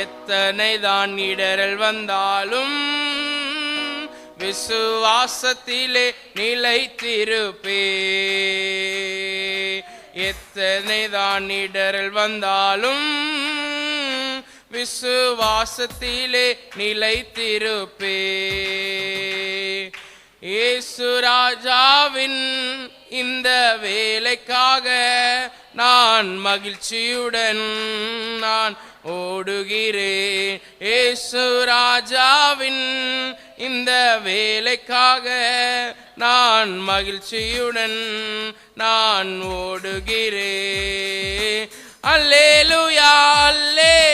எத்தனை தான் இடரல் வந்தாலும் விசுவாசத்திலே நிலைத்திருப்பே. எத்தனை தான் இடரல் வந்தாலும் விசுவாசத்திலே நிலைத்திருப்பே. இயேசு ராஜாவின் இந்த வேலைக்காக நான் மகிழ்ச்சியுடன் நான் ஓடுகிறேன். இயேசு ராஜாவின் இந்த வேலைக்காக நான் மகிழ்ச்சியுடன் நான் ஓடுகிறேன். அல்லேலூயா அல்லேலூயா